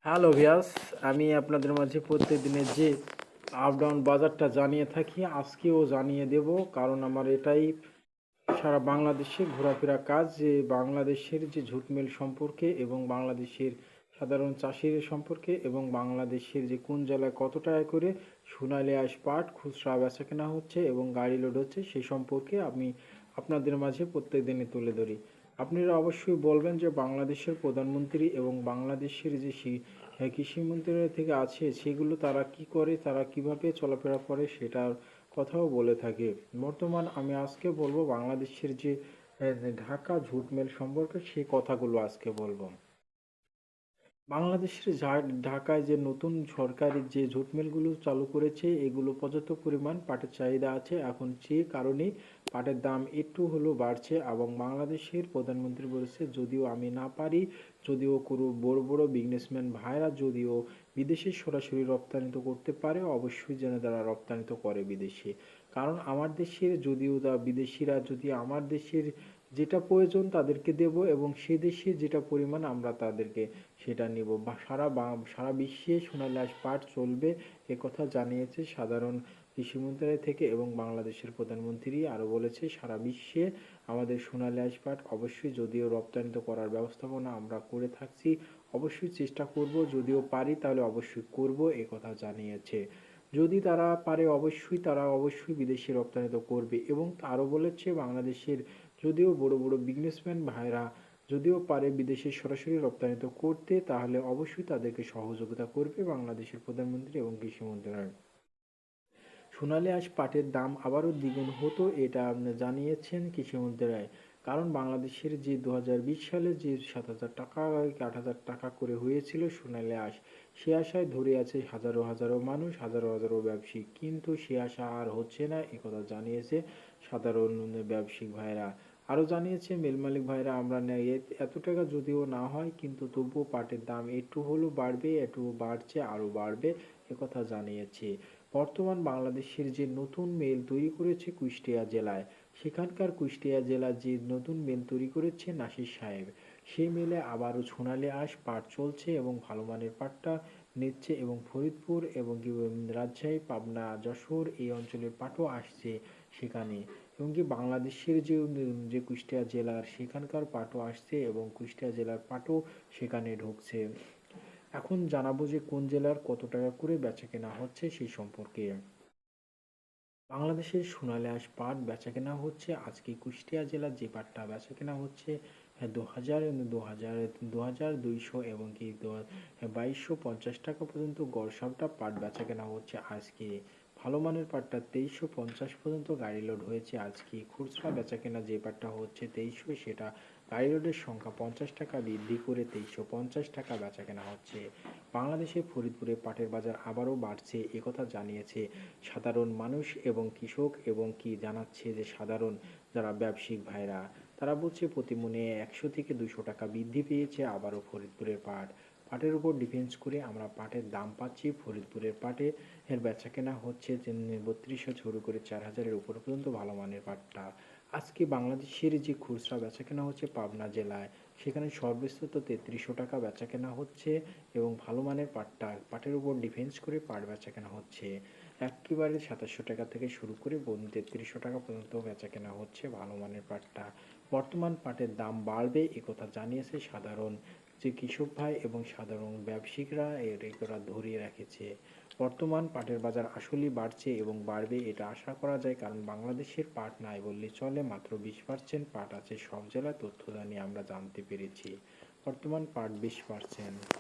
Hello ভিয়াস, আমি আপনাদের মাঝে প্রত্যেকদিনের যে আপ ডাউন বাজারটা জানিয়ে থাকি, আজকেও জানিয়ে দেব। কারণ আমার এটাই সারা বাংলাদেশে ঘোরাফেরা কাজ, যে বাংলাদেশের যে ঝুট মিল সম্পর্কে এবং বাংলাদেশের সাধারণ চাষির সম্পর্কে এবং বাংলাদেশের যে কোন জেলায় কত টাকা করে সোনালী আঁশ পাট খুচরা বেচা কেনা হচ্ছে এবং গাড়ি লোড হচ্ছে সেই সম্পর্কে আমি আপনাদের মাঝে প্রত্যেক দিনই তুলে ধরি। আপনারা অবশ্যই বলবেন যে বাংলাদেশের প্রধানমন্ত্রী এবং বাংলাদেশের যে কৃষি মন্ত্রণালয় থেকে আছে সেগুলো তারা কি করে, তারা কিভাবে চলাফেরা করে সেটার কথাও বলে থাকে। বর্তমান আমি আজকে বলবো বাংলাদেশের যে ঢাকা ঝুট মিল সম্পর্কে সেই কথাগুলো আজকে বলবো। বাংলাদেশের ঢাকায় যে নতুন সরকারি যে ঝুট মিলগুলো চালু করেছে, এগুলো পর্যাপ্ত পরিমাণ পাটের চাহিদা আছে। এখন যে কারণে পাটের দাম একটু হলেও বাড়ছে এবং বাংলাদেশের প্রধানমন্ত্রী বলেছে যদিও আমি না পারি, যদিও কোনো বড় বড় বিজনেসম্যান ভাইরা যদিও বিদেশে সরাসরি রপ্তানিত করতে পারে, অবশ্যই যেন তারা রপ্তানিত করে বিদেশে। কারণ আমার দেশের যদিও বিদেশিরা যদি আমার দেশের যেটা প্রয়োজন তাদেরকে দেব এবং সে দেশে যেটা পরিমাণ আমরা তাদেরকে সেটা নিব। বা সারা বিশ্বে সোনালী আঁশ পাট চলবে একথা জানিয়েছে সাধারণ কৃষি মন্ত্রণালয় থেকে এবং বাংলাদেশের প্রধানমন্ত্রী আরও বলেছে সারা বিশ্বে আমাদের সোনালী আঁশ পাট অবশ্যই, যদিও রপ্তানিত করার ব্যবস্থাপনা আমরা করে থাকছি, অবশ্যই চেষ্টা করব, যদিও পারি তাহলে অবশ্যই করব একথা জানিয়েছে। যদি তারা পারে অবশ্যই তারা অবশ্যই বিদেশে রপ্তানিত করবে এবং আরও বলেছে বাংলাদেশের যদিও বড় বড় বিজনেসম্যান ভাইরা যদিও পারে বিদেশে সরাসরি রপ্তানিত করতে, তাহলে অবশ্যই তাদেরকে সহযোগিতা করবে বাংলাদেশের প্রধানমন্ত্রী এবং কৃষি মন্ত্রণালয়। সোনালী আঁশ পাটের দাম আবারও দ্বিগুণ হতো, এটা জানিয়েছেন কৃষি মন্ত্রণালয়। কারণ বাংলাদেশের যে 2020 সালে যে 7,000 টাকা 8,000 টাকা করে হয়েছিল সোনালী আঁশ, সে আশায় ধরে আছে হাজারো হাজারো মানুষ, হাজারো হাজারো ব্যবসায়ী, কিন্তু সে আশা আর হচ্ছে না একথা জানিয়েছে সাধারণ ব্যবসায়িক ভাইরা। আরও জানিয়েছে মিল মালিক ভাইরা আমরা নেই এত টাকা যদিও না হয় কিন্তু তবুও পাটের দাম একটু হলেও বাড়বে, একটু বাড়ছে, আরও বাড়বে একথা জানিয়েছে। বর্তমান বাংলাদেশের যে নতুন মিল তৈরি করেছে কুষ্টিয়া জেলায়, সেখানকার কুষ্টিয়া জেলার যে নতুন মিল তৈরি করেছে নাসির সাহেব, সেই মিলে আবারও সোনালী আঁশ পাট চলছে এবং ভালো মানের পাটটা নিচ্ছে এবং ফরিদপুর এবং রাজশাহী, পাবনা, যশোর এই অঞ্চলের পাটও আসছে সেখানে, এবং কি বাংলাদেশের যে যে কুষ্টিয়া জেলার সেখানকার পাটও আসছে এবং কুষ্টিয়া জেলার পাটও সেখানে ঢুকছে। এখন জানাবো যে কোন জেলার কত টাকা করে বেচাকেনা হচ্ছে সেই সম্পর্কে। বাংলাদেশের সোনালী আঁশ পাট বেচাকেনা হচ্ছে আজকে কুষ্টিয়া জেলার যে পাটটা বেচাকেনা হচ্ছে 2,200 এবং কি 2,250 টাকা পর্যন্ত গড়সাপটা পাট বেচাকেনা হচ্ছে আজকে। ভালো মানের পাটটা 2,350 পর্যন্ত গাড়ি লোড হয়েছে আজকে। খুচরা বেচাকেনা যে পাটটা হচ্ছে 2,300, সেটা গাড়ি লোডের সংখ্যা 50 টাকা বৃদ্ধি করে 2,350 টাকা বেচাকেনা হচ্ছে। বাংলাদেশের ফরিদপুরে পাটের বাজার আবারও বাড়ছে একথা জানিয়েছে সাধারণ মানুষ এবং কৃষক, এবং কি জানাচ্ছে যে সাধারণ যারা ব্যবসায়িক ভাইরা, তারা বলছে প্রতি মনে 100 থেকে 200 টাকা বৃদ্ধি পেয়েছে আবারও ফরিদপুরের পাট। পাটের উপর ডিফেন্স করে আমরা পাটের দাম পাচ্ছি। ফরিদপুরের পাটে এর বেচা কেনা হচ্ছে 3200 শুরু করে 4,000-এর উপর পর্যন্ত ভালো মানের পাটটা। আজকে বাংলাদেশের যে খুচরা বেচা কেনা হচ্ছে পাবনা জেলায়, সেখানে সর্বোচ্চ তো 3300 টাকা বেচা কেনা হচ্ছে এবং ভালো মানের পাটের উপর ডিফেন্স করে পাট বেচা কেনা হচ্ছে একেবারে 2700 টাকা থেকে শুরু করে 3300 টাকা পর্যন্ত বেচা কেনা হচ্ছে ভালো মানের পাটটা। বর্তমান পাটের দাম বাড়বে একথা জানিয়েছে সাধারণ যে কৃষক ভাই এবং সাধারণ ব্যবসায়িকরা, এরা ধরিয়ে রেখেছে। বর্তমান পাটের বাজার আসলেই বাড়ছে এবং বাড়বে এটা আশা করা যায়, কারণ বাংলাদেশের পাট নাই বললেই চলে, মাত্র 20% পাট আছে সব জেলায়, তথ্য জানিয়ে আমরা জানতে পেরেছি। বর্তমান পাট 20%।